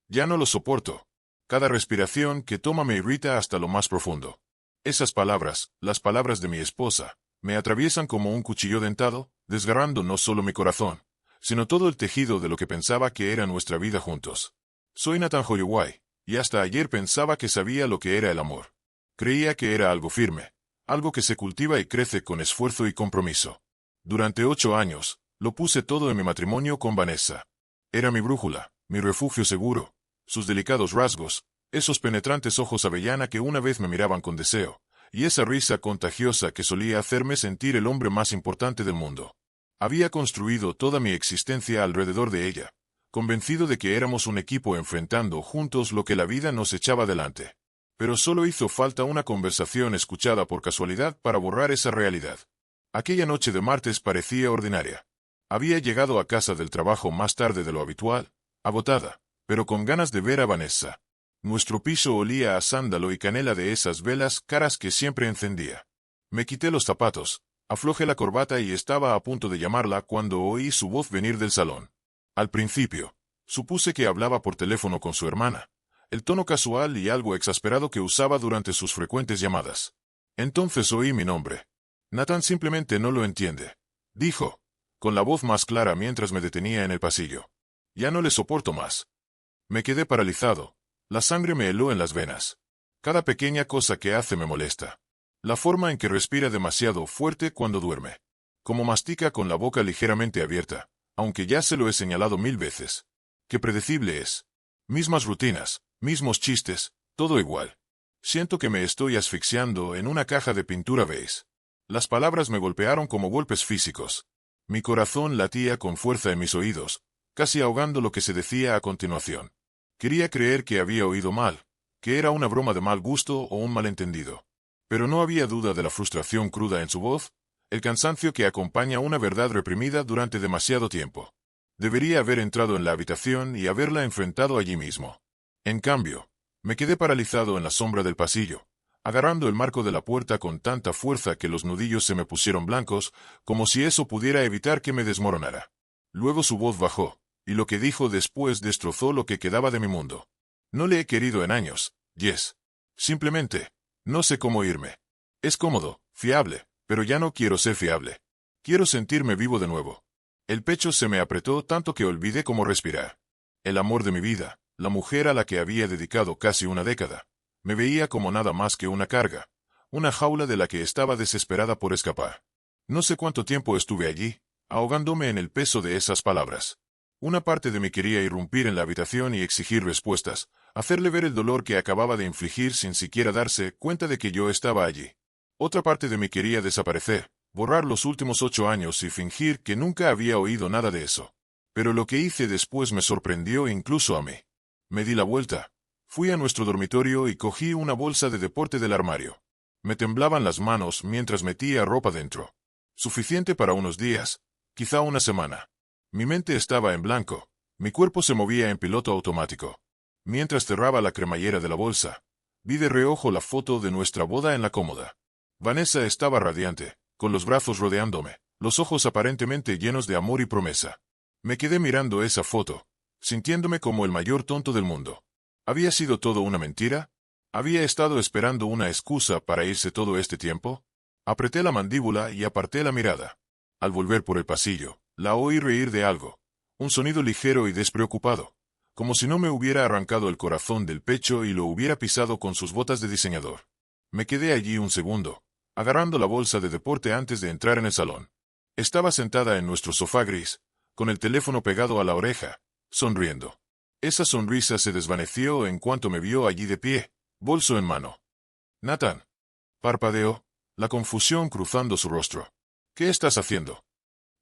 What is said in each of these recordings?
Ya no lo soporto. Cada respiración que toma me irrita hasta lo más profundo. Esas palabras, las palabras de mi esposa, me atraviesan como un cuchillo dentado, desgarrando no solo mi corazón, sino todo el tejido de lo que pensaba que era nuestra vida juntos. Soy Nathan Holloway, y hasta ayer pensaba que sabía lo que era el amor. Creía que era algo firme, algo que se cultiva y crece con esfuerzo y compromiso. Durante 8 años, lo puse todo en mi matrimonio con Vanessa. Era mi brújula, mi refugio seguro. Sus delicados rasgos, esos penetrantes ojos avellana que una vez me miraban con deseo, y esa risa contagiosa que solía hacerme sentir el hombre más importante del mundo. Había construido toda mi existencia alrededor de ella, convencido de que éramos un equipo enfrentando juntos lo que la vida nos echaba delante. Pero solo hizo falta una conversación escuchada por casualidad para borrar esa realidad. Aquella noche de martes parecía ordinaria. Había llegado a casa del trabajo más tarde de lo habitual, agotada, pero con ganas de ver a Vanessa. Nuestro piso olía a sándalo y canela de esas velas caras que siempre encendía. Me quité los zapatos, aflojé la corbata y estaba a punto de llamarla cuando oí su voz venir del salón. Al principio, supuse que hablaba por teléfono con su hermana, el tono casual y algo exasperado que usaba durante sus frecuentes llamadas. Entonces oí mi nombre. Nathan simplemente no lo entiende, dijo, con la voz más clara mientras me detenía en el pasillo. Ya no le soporto más. Me quedé paralizado. La sangre me heló en las venas. Cada pequeña cosa que hace me molesta. La forma en que respira demasiado fuerte cuando duerme. Como mastica con la boca ligeramente abierta, aunque ya se lo he señalado 1000 veces. Qué predecible es. Mismas rutinas, mismos chistes, todo igual. Siento que me estoy asfixiando en una caja de pintura beige. Las palabras me golpearon como golpes físicos. Mi corazón latía con fuerza en mis oídos, casi ahogando lo que se decía a continuación. Quería creer que había oído mal, que era una broma de mal gusto o un malentendido. Pero no había duda de la frustración cruda en su voz, el cansancio que acompaña una verdad reprimida durante demasiado tiempo. Debería haber entrado en la habitación y haberla enfrentado allí mismo. En cambio, me quedé paralizado en la sombra del pasillo, agarrando el marco de la puerta con tanta fuerza que los nudillos se me pusieron blancos, como si eso pudiera evitar que me desmoronara. Luego su voz bajó, y lo que dijo después destrozó lo que quedaba de mi mundo. No le he querido en años, Jess. Simplemente, no sé cómo irme. Es cómodo, fiable, pero ya no quiero ser fiable. Quiero sentirme vivo de nuevo. El pecho se me apretó tanto que olvidé cómo respirar. El amor de mi vida, la mujer a la que había dedicado casi una década, me veía como nada más que una carga, una jaula de la que estaba desesperada por escapar. No sé cuánto tiempo estuve allí, ahogándome en el peso de esas palabras. Una parte de mí quería irrumpir en la habitación y exigir respuestas, hacerle ver el dolor que acababa de infligir sin siquiera darse cuenta de que yo estaba allí. Otra parte de mí quería desaparecer, borrar los últimos 8 años y fingir que nunca había oído nada de eso. Pero lo que hice después me sorprendió incluso a mí. Me di la vuelta. Fui a nuestro dormitorio y cogí una bolsa de deporte del armario. Me temblaban las manos mientras metía ropa dentro. Suficiente para unos días, quizá una semana. Mi mente estaba en blanco, mi cuerpo se movía en piloto automático. Mientras cerraba la cremallera de la bolsa, vi de reojo la foto de nuestra boda en la cómoda. Vanessa estaba radiante, con los brazos rodeándome, los ojos aparentemente llenos de amor y promesa. Me quedé mirando esa foto, sintiéndome como el mayor tonto del mundo. ¿Había sido todo una mentira? ¿Había estado esperando una excusa para irse todo este tiempo? Apreté la mandíbula y aparté la mirada. Al volver por el pasillo, la oí reír de algo, un sonido ligero y despreocupado, como si no me hubiera arrancado el corazón del pecho y lo hubiera pisado con sus botas de diseñador. Me quedé allí un segundo, agarrando la bolsa de deporte antes de entrar en el salón. Estaba sentada en nuestro sofá gris, con el teléfono pegado a la oreja, sonriendo. Esa sonrisa se desvaneció en cuanto me vio allí de pie, bolso en mano. Nathan. Parpadeó, la confusión cruzando su rostro. ¿Qué estás haciendo?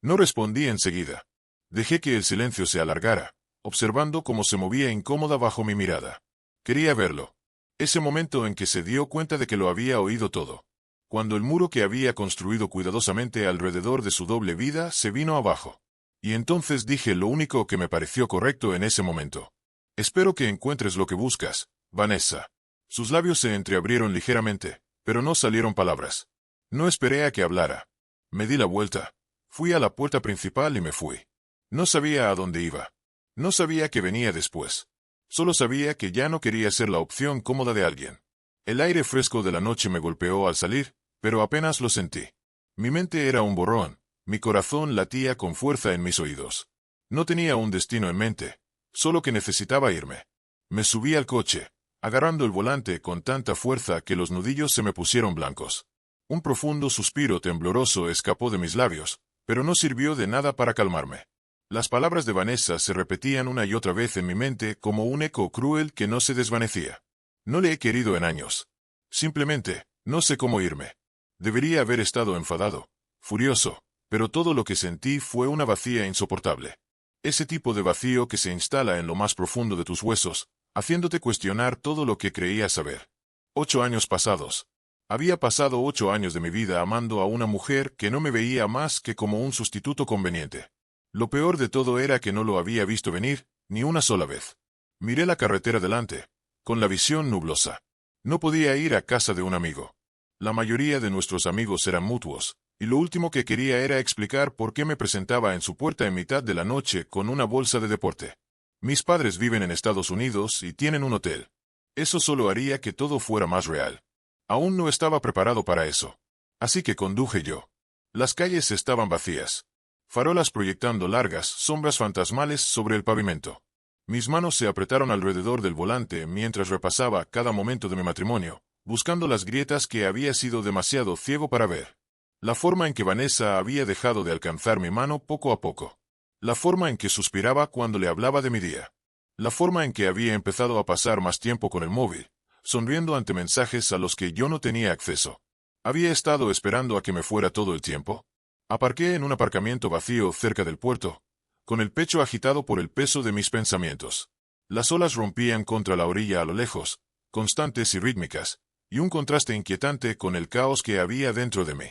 No respondí enseguida. Dejé que el silencio se alargara, observando cómo se movía incómoda bajo mi mirada. Quería verlo. Ese momento en que se dio cuenta de que lo había oído todo. Cuando el muro que había construido cuidadosamente alrededor de su doble vida se vino abajo. Y entonces dije lo único que me pareció correcto en ese momento. Espero que encuentres lo que buscas, Vanessa. Sus labios se entreabrieron ligeramente, pero no salieron palabras. No esperé a que hablara. Me di la vuelta. Fui a la puerta principal y me fui. No sabía a dónde iba. No sabía qué venía después. Solo sabía que ya no quería ser la opción cómoda de alguien. El aire fresco de la noche me golpeó al salir, pero apenas lo sentí. Mi mente era un borrón, mi corazón latía con fuerza en mis oídos. No tenía un destino en mente, solo que necesitaba irme. Me subí al coche, agarrando el volante con tanta fuerza que los nudillos se me pusieron blancos. Un profundo suspiro tembloroso escapó de mis labios, pero no sirvió de nada para calmarme. Las palabras de Vanessa se repetían una y otra vez en mi mente como un eco cruel que no se desvanecía. No le he querido en años. Simplemente, no sé cómo irme. Debería haber estado enfadado, furioso, pero todo lo que sentí fue una vacía insoportable. Ese tipo de vacío que se instala en lo más profundo de tus huesos, haciéndote cuestionar todo lo que creías saber. 8 años pasados. Había pasado 8 años de mi vida amando a una mujer que no me veía más que como un sustituto conveniente. Lo peor de todo era que no lo había visto venir, ni una sola vez. Miré la carretera delante, con la visión nublosa. No podía ir a casa de un amigo. La mayoría de nuestros amigos eran mutuos, y lo último que quería era explicar por qué me presentaba en su puerta en mitad de la noche con una bolsa de deporte. Mis padres viven en Estados Unidos y tienen un hotel. Eso solo haría que todo fuera más real. Aún no estaba preparado para eso. Así que conduje yo. Las calles estaban vacías. Farolas proyectando largas sombras fantasmales sobre el pavimento. Mis manos se apretaron alrededor del volante mientras repasaba cada momento de mi matrimonio, buscando las grietas que había sido demasiado ciego para ver. La forma en que Vanessa había dejado de alcanzar mi mano poco a poco. La forma en que suspiraba cuando le hablaba de mi día. La forma en que había empezado a pasar más tiempo con el móvil, sonriendo ante mensajes a los que yo no tenía acceso. ¿Había estado esperando a que me fuera todo el tiempo? Aparqué en un aparcamiento vacío cerca del puerto, con el pecho agitado por el peso de mis pensamientos. Las olas rompían contra la orilla a lo lejos, constantes y rítmicas, y un contraste inquietante con el caos que había dentro de mí.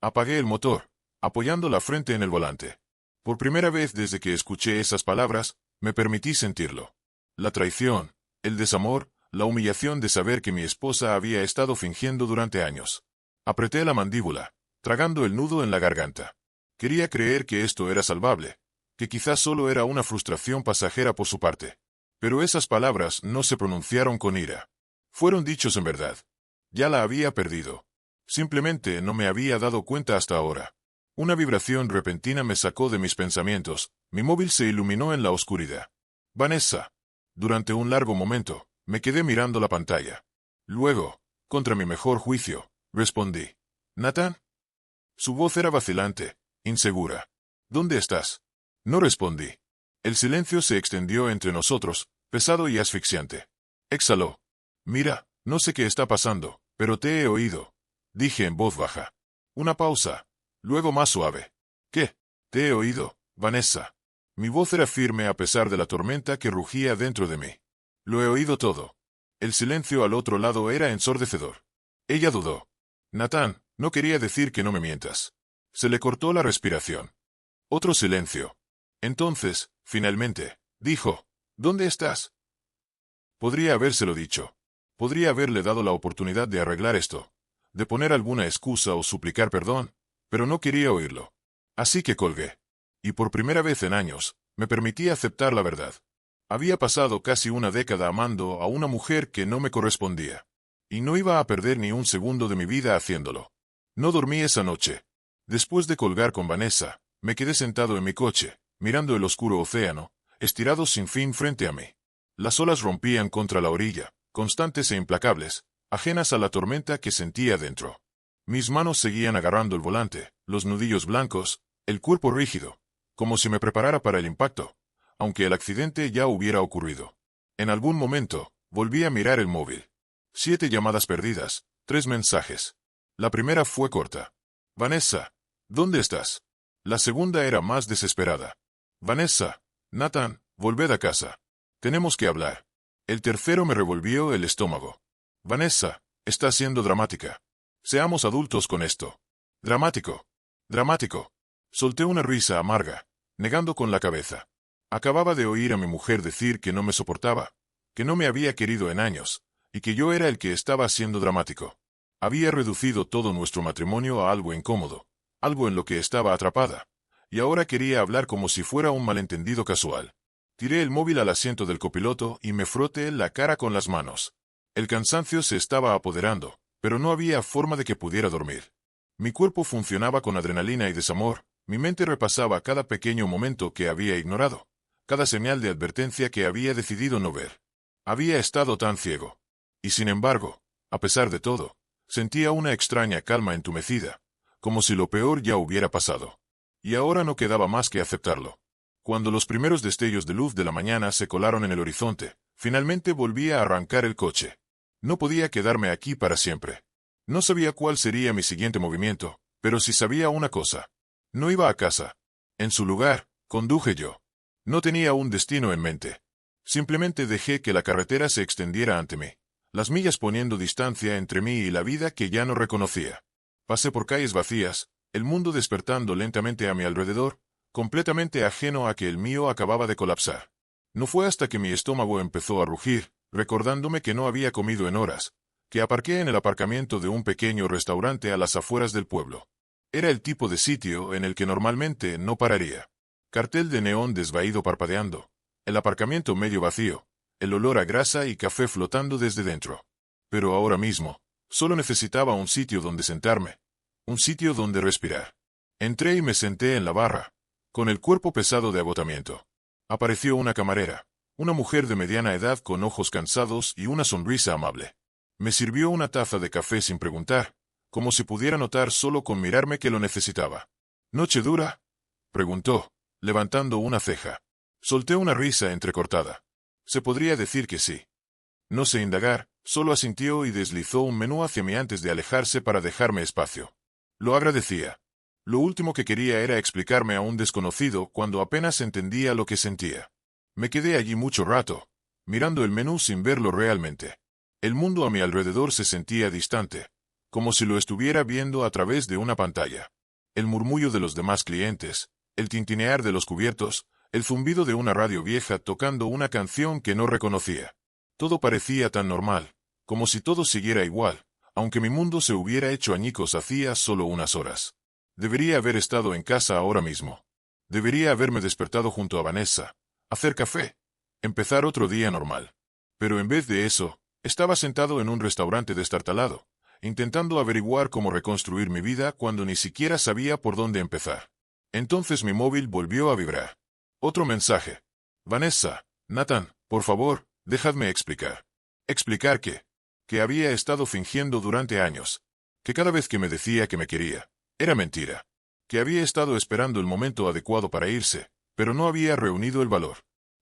Apagué el motor, apoyando la frente en el volante. Por primera vez desde que escuché esas palabras, me permití sentirlo. La traición, el desamor, la humillación de saber que mi esposa había estado fingiendo durante años. Apreté la mandíbula, tragando el nudo en la garganta. Quería creer que esto era salvable, que quizás solo era una frustración pasajera por su parte. Pero esas palabras no se pronunciaron con ira. Fueron dichos en verdad. Ya la había perdido. Simplemente no me había dado cuenta hasta ahora. Una vibración repentina me sacó de mis pensamientos, mi móvil se iluminó en la oscuridad. Vanessa. Durante un largo momento, me quedé mirando la pantalla. Luego, contra mi mejor juicio, respondí. ¿Nathan? Su voz era vacilante, insegura. ¿Dónde estás? No respondí. El silencio se extendió entre nosotros, pesado y asfixiante. Exhaló. Mira, no sé qué está pasando, pero te he oído. Dije en voz baja. Una pausa. Luego más suave. ¿Qué? Te he oído, Vanessa. Mi voz era firme a pesar de la tormenta que rugía dentro de mí. Lo he oído todo. El silencio al otro lado era ensordecedor. Ella dudó. Nathan, no quería decir que no me mientas. Se le cortó la respiración. Otro silencio. Entonces, finalmente, dijo, ¿dónde estás? Podría habérselo dicho. Podría haberle dado la oportunidad de arreglar esto, de poner alguna excusa o suplicar perdón, pero no quería oírlo. Así que colgué. Y por primera vez en años, me permití aceptar la verdad. Había pasado casi una década amando a una mujer que no me correspondía. Y no iba a perder ni un segundo de mi vida haciéndolo. No dormí esa noche. Después de colgar con Vanessa, me quedé sentado en mi coche, mirando el oscuro océano, estirado sin fin frente a mí. Las olas rompían contra la orilla, constantes e implacables, ajenas a la tormenta que sentía dentro. Mis manos seguían agarrando el volante, los nudillos blancos, el cuerpo rígido, como si me preparara para el impacto, aunque el accidente ya hubiera ocurrido. En algún momento, volví a mirar el móvil. 7 llamadas perdidas, 3 mensajes. La primera fue corta. Vanessa, ¿dónde estás? La segunda era más desesperada. Vanessa, Nathan, volved a casa. Tenemos que hablar. El tercero me revolvió el estómago. Vanessa, estás siendo dramática. Seamos adultos con esto. Dramático. Dramático. Solté una risa amarga, negando con la cabeza. Acababa de oír a mi mujer decir que no me soportaba, que no me había querido en años, y que yo era el que estaba siendo dramático. Había reducido todo nuestro matrimonio a algo incómodo, algo en lo que estaba atrapada, y ahora quería hablar como si fuera un malentendido casual. Tiré el móvil al asiento del copiloto y me froté la cara con las manos. El cansancio se estaba apoderando, pero no había forma de que pudiera dormir. Mi cuerpo funcionaba con adrenalina y desamor, mi mente repasaba cada pequeño momento que había ignorado, cada señal de advertencia que había decidido no ver. Había estado tan ciego. Y sin embargo, a pesar de todo, sentía una extraña calma entumecida, como si lo peor ya hubiera pasado. Y ahora no quedaba más que aceptarlo. Cuando los primeros destellos de luz de la mañana se colaron en el horizonte, finalmente volví a arrancar el coche. No podía quedarme aquí para siempre. No sabía cuál sería mi siguiente movimiento, pero sí sabía una cosa. No iba a casa. En su lugar, conduje yo. No tenía un destino en mente. Simplemente dejé que la carretera se extendiera ante mí, las millas poniendo distancia entre mí y la vida que ya no reconocía. Pasé por calles vacías, el mundo despertando lentamente a mi alrededor, completamente ajeno a que el mío acababa de colapsar. No fue hasta que mi estómago empezó a rugir, recordándome que no había comido en horas, que aparqué en el aparcamiento de un pequeño restaurante a las afueras del pueblo. Era el tipo de sitio en el que normalmente no pararía. Cartel de neón desvaído parpadeando, el aparcamiento medio vacío, el olor a grasa y café flotando desde dentro. Pero ahora mismo, solo necesitaba un sitio donde sentarme, un sitio donde respirar. Entré y me senté en la barra, con el cuerpo pesado de agotamiento. Apareció una camarera, una mujer de mediana edad con ojos cansados y una sonrisa amable. Me sirvió una taza de café sin preguntar, como si pudiera notar solo con mirarme que lo necesitaba. ¿Noche dura?, preguntó, levantando una ceja. Solté una risa entrecortada. Se podría decir que sí. No sé indagar, solo asintió y deslizó un menú hacia mí antes de alejarse para dejarme espacio. Lo agradecía. Lo último que quería era explicarme a un desconocido cuando apenas entendía lo que sentía. Me quedé allí mucho rato, mirando el menú sin verlo realmente. El mundo a mi alrededor se sentía distante, como si lo estuviera viendo a través de una pantalla. El murmullo de los demás clientes, el tintinear de los cubiertos, el zumbido de una radio vieja tocando una canción que no reconocía. Todo parecía tan normal, como si todo siguiera igual, aunque mi mundo se hubiera hecho añicos hacía solo unas horas. Debería haber estado en casa ahora mismo. Debería haberme despertado junto a Vanessa, hacer café, empezar otro día normal. Pero en vez de eso, estaba sentado en un restaurante destartalado, intentando averiguar cómo reconstruir mi vida cuando ni siquiera sabía por dónde empezar. Entonces mi móvil volvió a vibrar. Otro mensaje. Vanessa, Nathan, por favor, dejadme explicar. ¿Explicar qué? Que había estado fingiendo durante años. Que cada vez que me decía que me quería, era mentira. Que había estado esperando el momento adecuado para irse, pero no había reunido el valor.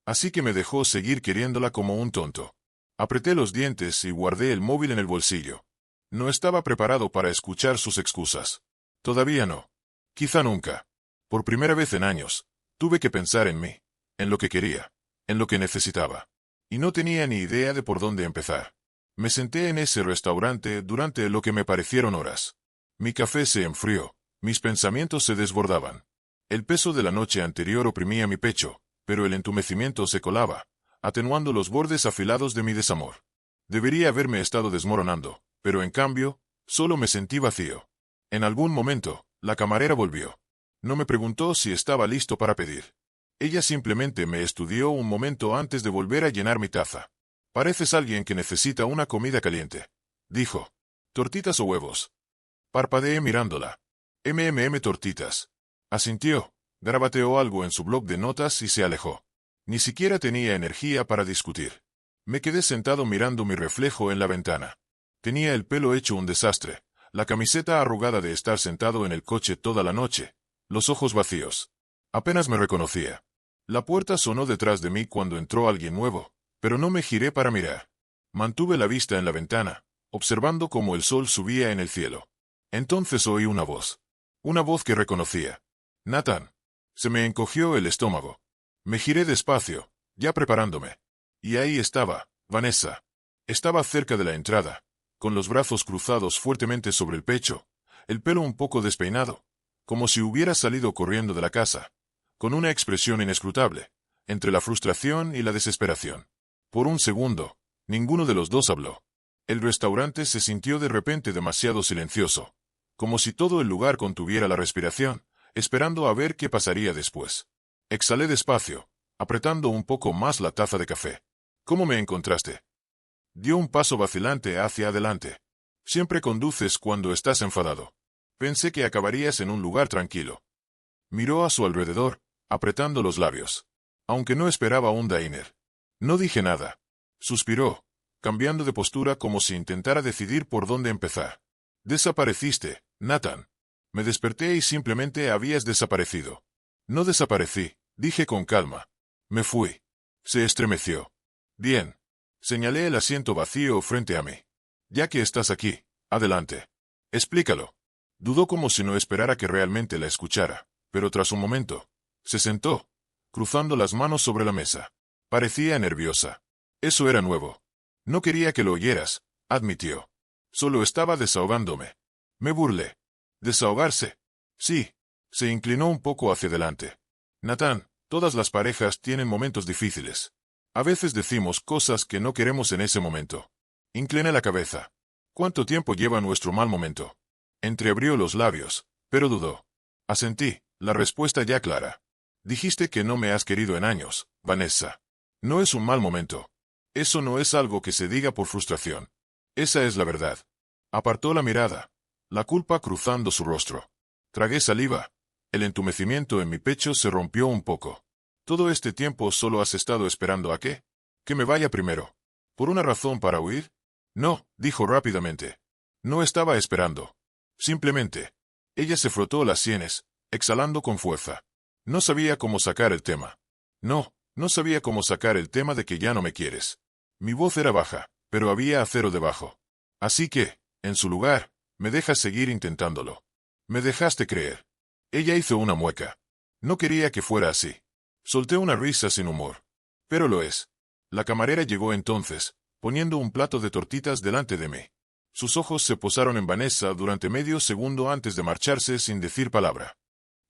Así que me dejó seguir queriéndola como un tonto. Apreté los dientes y guardé el móvil en el bolsillo. No estaba preparado para escuchar sus excusas. Todavía no. Quizá nunca. Por primera vez en años, tuve que pensar en mí, en lo que quería, en lo que necesitaba. Y no tenía ni idea de por dónde empezar. Me senté en ese restaurante durante lo que me parecieron horas. Mi café se enfrió, mis pensamientos se desbordaban. El peso de la noche anterior oprimía mi pecho, pero el entumecimiento se colaba, atenuando los bordes afilados de mi desamor. Debería haberme estado desmoronando, pero en cambio, solo me sentí vacío. En algún momento, la camarera volvió. No me preguntó si estaba listo para pedir. Ella simplemente me estudió un momento antes de volver a llenar mi taza. «Pareces alguien que necesita una comida caliente», dijo. «¿Tortitas o huevos?» Parpadeé mirándola. Tortitas. Asintió, garabateó algo en su bloc de notas y se alejó. Ni siquiera tenía energía para discutir. Me quedé sentado mirando mi reflejo en la ventana. Tenía el pelo hecho un desastre, la camiseta arrugada de estar sentado en el coche toda la noche, los ojos vacíos. Apenas me reconocía. La puerta sonó detrás de mí cuando entró alguien nuevo, pero no me giré para mirar. Mantuve la vista en la ventana, observando cómo el sol subía en el cielo. Entonces oí una voz. Una voz que reconocía. «Nathan». Se me encogió el estómago. Me giré despacio, ya preparándome. Y ahí estaba, Vanessa. Estaba cerca de la entrada, con los brazos cruzados fuertemente sobre el pecho, el pelo un poco despeinado, como si hubiera salido corriendo de la casa, con una expresión inescrutable, entre la frustración y la desesperación. Por un segundo, ninguno de los dos habló. El restaurante se sintió de repente demasiado silencioso, como si todo el lugar contuviera la respiración, esperando a ver qué pasaría después. Exhalé despacio, apretando un poco más la taza de café. ¿Cómo me encontraste? Dio un paso vacilante hacia adelante. Siempre conduces cuando estás enfadado. Pensé que acabarías en un lugar tranquilo. Miró a su alrededor, apretando los labios. Aunque no esperaba un diner. No dije nada. Suspiró, cambiando de postura como si intentara decidir por dónde empezar. Desapareciste, Nathan. Me desperté y simplemente habías desaparecido. No desaparecí, dije con calma. Me fui. Se estremeció. Bien. Señalé el asiento vacío frente a mí. Ya que estás aquí, adelante. Explícalo. Dudó como si no esperara que realmente la escuchara, pero tras un momento, se sentó, cruzando las manos sobre la mesa. Parecía nerviosa. Eso era nuevo. No quería que lo oyeras, admitió. Solo estaba desahogándome. Me burlé. ¿Desahogarse? Sí. Se inclinó un poco hacia adelante. Nathan, todas las parejas tienen momentos difíciles. A veces decimos cosas que no queremos en ese momento. Incliné la cabeza. ¿Cuánto tiempo lleva nuestro mal momento? Entreabrió los labios, pero dudó. Asentí, la respuesta ya clara. Dijiste que no me has querido en años, Vanessa. No es un mal momento. Eso no es algo que se diga por frustración. Esa es la verdad. Apartó la mirada, la culpa cruzando su rostro. Tragué saliva. El entumecimiento en mi pecho se rompió un poco. ¿Todo este tiempo solo has estado esperando a qué? Que me vaya primero. ¿Por una razón para huir? No, dijo rápidamente. No estaba esperando. Simplemente. Ella se frotó las sienes, exhalando con fuerza. No sabía cómo sacar el tema. No sabía cómo sacar el tema de que ya no me quieres. Mi voz era baja, pero había acero debajo. Así que, en su lugar, me dejas seguir intentándolo. Me dejaste creer. Ella hizo una mueca. No quería que fuera así. Solté una risa sin humor. Pero lo es. La camarera llegó entonces, poniendo un plato de tortitas delante de mí. Sus ojos se posaron en Vanessa durante medio segundo antes de marcharse sin decir palabra.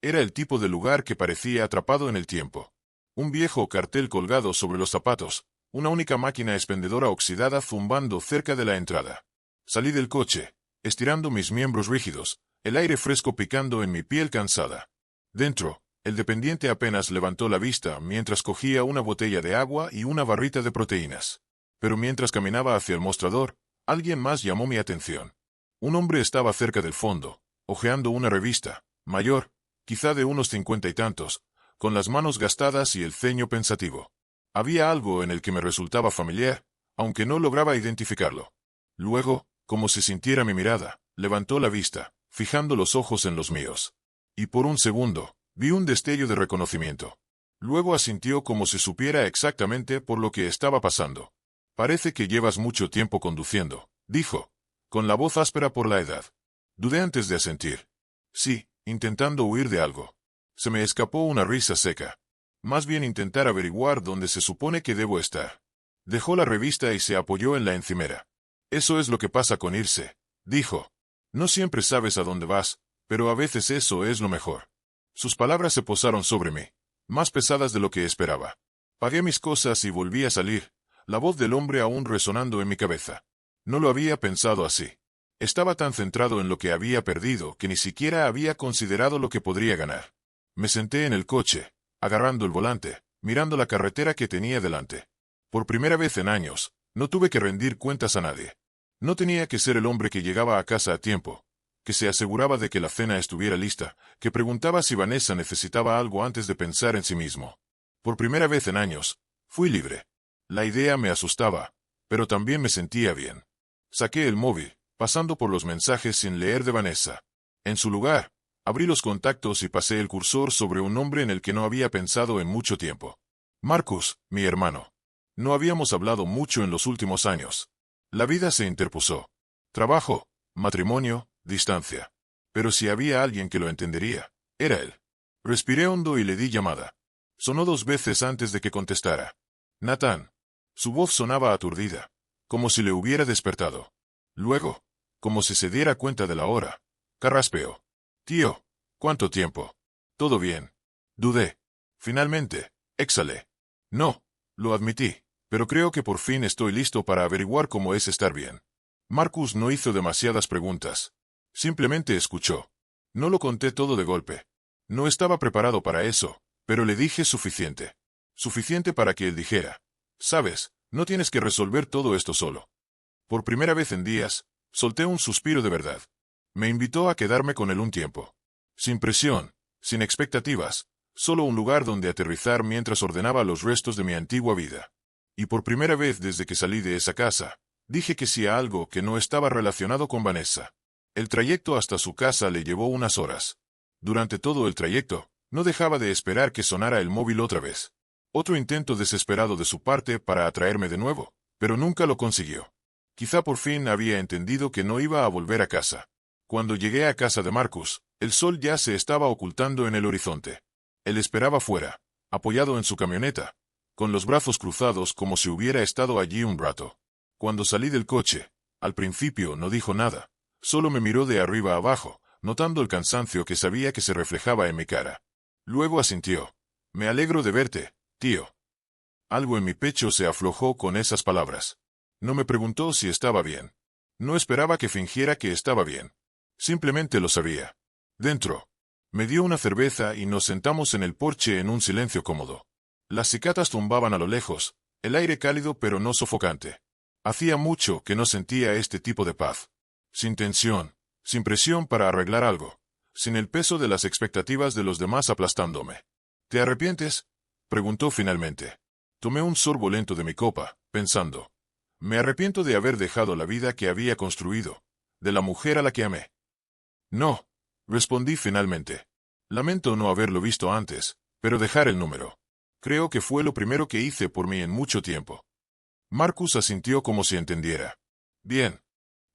Era el tipo de lugar que parecía atrapado en el tiempo. Un viejo cartel colgado sobre los zapatos, una única máquina expendedora oxidada zumbando cerca de la entrada. Salí del coche, estirando mis miembros rígidos, el aire fresco picando en mi piel cansada. Dentro, el dependiente apenas levantó la vista mientras cogía una botella de agua y una barrita de proteínas. Pero mientras caminaba hacia el mostrador, alguien más llamó mi atención. Un hombre estaba cerca del fondo, hojeando una revista, mayor, quizá de unos 50 y tantos, con las manos gastadas y el ceño pensativo. Había algo en el que me resultaba familiar, aunque no lograba identificarlo. Luego, como si sintiera mi mirada, levantó la vista, fijando los ojos en los míos. Y por un segundo, vi un destello de reconocimiento. Luego asintió como si supiera exactamente por lo que estaba pasando. Parece que llevas mucho tiempo conduciendo, dijo, con la voz áspera por la edad. Dudé antes de asentir. Sí, intentando huir de algo. Se me escapó una risa seca. Más bien intentar averiguar dónde se supone que debo estar. Dejó la revista y se apoyó en la encimera. Eso es lo que pasa con irse, dijo. No siempre sabes a dónde vas, pero a veces eso es lo mejor. Sus palabras se posaron sobre mí, más pesadas de lo que esperaba. Pagué mis cosas y volví a salir, la voz del hombre aún resonando en mi cabeza. No lo había pensado así. Estaba tan centrado en lo que había perdido que ni siquiera había considerado lo que podría ganar. Me senté en el coche, agarrando el volante, mirando la carretera que tenía delante. Por primera vez en años, no tuve que rendir cuentas a nadie. No tenía que ser el hombre que llegaba a casa a tiempo, que se aseguraba de que la cena estuviera lista, que preguntaba si Vanessa necesitaba algo antes de pensar en sí mismo. Por primera vez en años, fui libre. La idea me asustaba, pero también me sentía bien. Saqué el móvil, pasando por los mensajes sin leer de Vanessa. En su lugar, abrí los contactos y pasé el cursor sobre un nombre en el que no había pensado en mucho tiempo. Marcus, mi hermano. No habíamos hablado mucho en los últimos años. La vida se interpuso. Trabajo, matrimonio, distancia. Pero si había alguien que lo entendería, era él. Respiré hondo y le di llamada. Sonó 2 veces antes de que contestara. Nathan. Su voz sonaba aturdida, como si le hubiera despertado. Luego, como si se diera cuenta de la hora, carraspeó. Tío, ¿cuánto tiempo? ¿Todo bien? Dudé. Finalmente, exhalé. No, lo admití, pero creo que por fin estoy listo para averiguar cómo es estar bien. Marcus no hizo demasiadas preguntas. Simplemente escuchó. No lo conté todo de golpe. No estaba preparado para eso, pero le dije suficiente. Suficiente para que él dijera: «Sabes, no tienes que resolver todo esto solo». Por primera vez en días, solté un suspiro de verdad. Me invitó a quedarme con él un tiempo. Sin presión, sin expectativas, solo un lugar donde aterrizar mientras ordenaba los restos de mi antigua vida. Y por primera vez desde que salí de esa casa, dije que sí a algo que no estaba relacionado con Vanessa. El trayecto hasta su casa le llevó unas horas. Durante todo el trayecto, no dejaba de esperar que sonara el móvil otra vez. Otro intento desesperado de su parte para atraerme de nuevo, pero nunca lo consiguió. Quizá por fin había entendido que no iba a volver a casa. Cuando llegué a casa de Marcus, el sol ya se estaba ocultando en el horizonte. Él esperaba fuera, apoyado en su camioneta, con los brazos cruzados como si hubiera estado allí un rato. Cuando salí del coche, al principio no dijo nada, solo me miró de arriba a abajo, notando el cansancio que sabía que se reflejaba en mi cara. Luego asintió. «Me alegro de verte, tío». Algo en mi pecho se aflojó con esas palabras. No me preguntó si estaba bien. No esperaba que fingiera que estaba bien. Simplemente lo sabía. Dentro. Me dio una cerveza y nos sentamos en el porche en un silencio cómodo. Las cicatas zumbaban a lo lejos, el aire cálido pero no sofocante. Hacía mucho que no sentía este tipo de paz. Sin tensión, sin presión para arreglar algo, sin el peso de las expectativas de los demás aplastándome. «¿Te arrepientes?», preguntó finalmente. Tomé un sorbo lento de mi copa, pensando. Me arrepiento de haber dejado la vida que había construido, de la mujer a la que amé. «No», respondí finalmente. «Lamento no haberlo visto antes, pero dejar el número. Creo que fue lo primero que hice por mí en mucho tiempo». Marcus asintió como si entendiera. «Bien».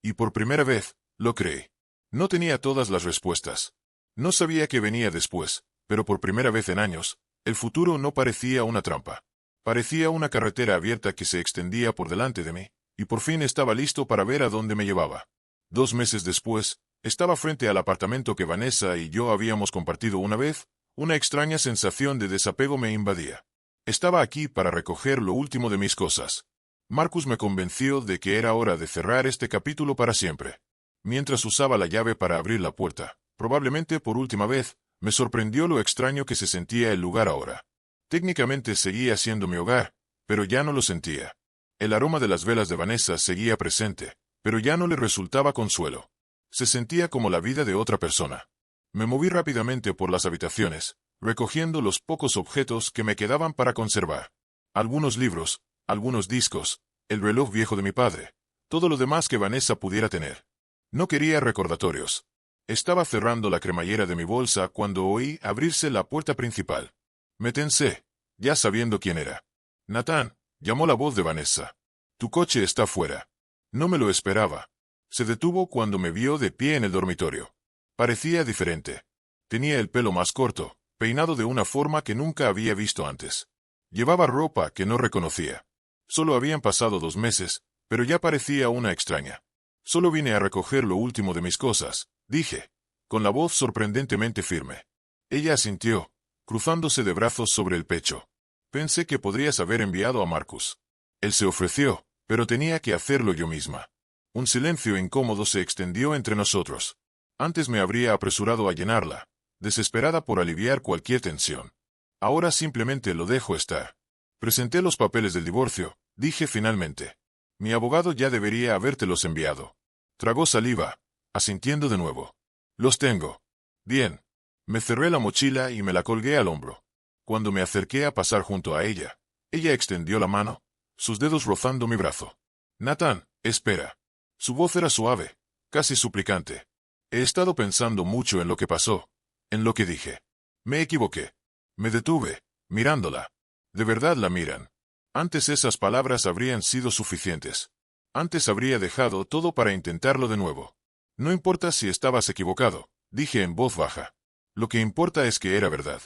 Y por primera vez, lo creí. No tenía todas las respuestas. No sabía qué venía después, pero por primera vez en años, el futuro no parecía una trampa. Parecía una carretera abierta que se extendía por delante de mí, y por fin estaba listo para ver a dónde me llevaba. 2 meses después, estaba frente al apartamento que Vanessa y yo habíamos compartido una vez. Una extraña sensación de desapego me invadía. Estaba aquí para recoger lo último de mis cosas. Marcus me convenció de que era hora de cerrar este capítulo para siempre. Mientras usaba la llave para abrir la puerta, probablemente por última vez, me sorprendió lo extraño que se sentía el lugar ahora. Técnicamente seguía siendo mi hogar, pero ya no lo sentía. El aroma de las velas de Vanessa seguía presente, pero ya no le resultaba consuelo. Se sentía como la vida de otra persona. Me moví rápidamente por las habitaciones, recogiendo los pocos objetos que me quedaban para conservar. Algunos libros, algunos discos, el reloj viejo de mi padre, todo lo demás que Vanessa pudiera tener. No quería recordatorios. Estaba cerrando la cremallera de mi bolsa cuando oí abrirse la puerta principal. Me tensé, ya sabiendo quién era. «Nathan», llamó la voz de Vanessa. «Tu coche está fuera». No me lo esperaba. Se detuvo cuando me vio de pie en el dormitorio. Parecía diferente. Tenía el pelo más corto, peinado de una forma que nunca había visto antes. Llevaba ropa que no reconocía. Solo habían pasado 2 meses, pero ya parecía una extraña. «Solo vine a recoger lo último de mis cosas», dije, con la voz sorprendentemente firme. Ella asintió, cruzándose de brazos sobre el pecho. «Pensé que podrías haber enviado a Marcus». Él se ofreció, pero tenía que hacerlo yo misma. Un silencio incómodo se extendió entre nosotros. Antes me habría apresurado a llenarla, desesperada por aliviar cualquier tensión. Ahora simplemente lo dejo estar. «Presenté los papeles del divorcio», dije finalmente. «Mi abogado ya debería habértelos enviado». Tragó saliva, asintiendo de nuevo. «Los tengo». «Bien». Me cerré la mochila y me la colgué al hombro. Cuando me acerqué a pasar junto a ella, ella extendió la mano, sus dedos rozando mi brazo. «Nathan, espera». Su voz era suave, casi suplicante. He estado pensando mucho en lo que pasó, en lo que dije. Me equivoqué. Me detuve, mirándola. De verdad la miran. Antes esas palabras habrían sido suficientes. Antes habría dejado todo para intentarlo de nuevo. «No importa si estabas equivocado», dije en voz baja. «Lo que importa es que era verdad».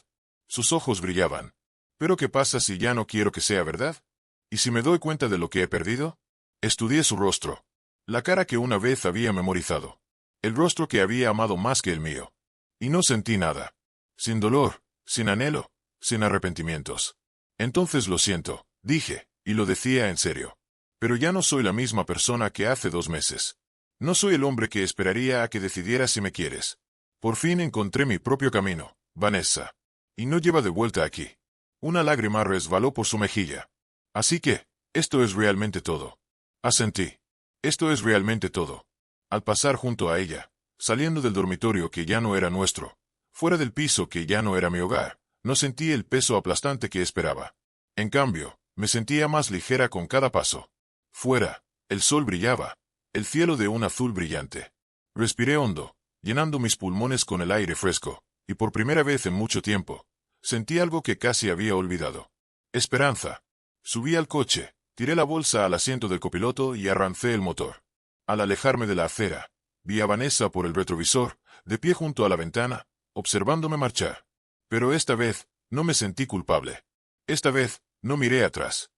Sus ojos brillaban. «¿Pero qué pasa si ya no quiero que sea verdad? ¿Y si me doy cuenta de lo que he perdido?» Estudié su rostro. La cara que una vez había memorizado. El rostro que había amado más que el mío. Y no sentí nada. Sin dolor, sin anhelo, sin arrepentimientos. «Entonces lo siento», dije, y lo decía en serio. «Pero ya no soy la misma persona que hace 2 meses. No soy el hombre que esperaría a que decidieras si me quieres. Por fin encontré mi propio camino, Vanessa. Y no lleva de vuelta aquí». Una lágrima resbaló por su mejilla. Así que, esto es realmente todo. Asentí. Esto es realmente todo. Al pasar junto a ella, saliendo del dormitorio que ya no era nuestro, fuera del piso que ya no era mi hogar, no sentí el peso aplastante que esperaba. En cambio, me sentía más ligera con cada paso. Fuera, el sol brillaba, el cielo de un azul brillante. Respiré hondo, llenando mis pulmones con el aire fresco, y por primera vez en mucho tiempo, sentí algo que casi había olvidado. Esperanza. Subí al coche, tiré la bolsa al asiento del copiloto y arrancé el motor. Al alejarme de la acera, vi a Vanessa por el retrovisor, de pie junto a la ventana, observándome marchar. Pero esta vez, no me sentí culpable. Esta vez, no miré atrás.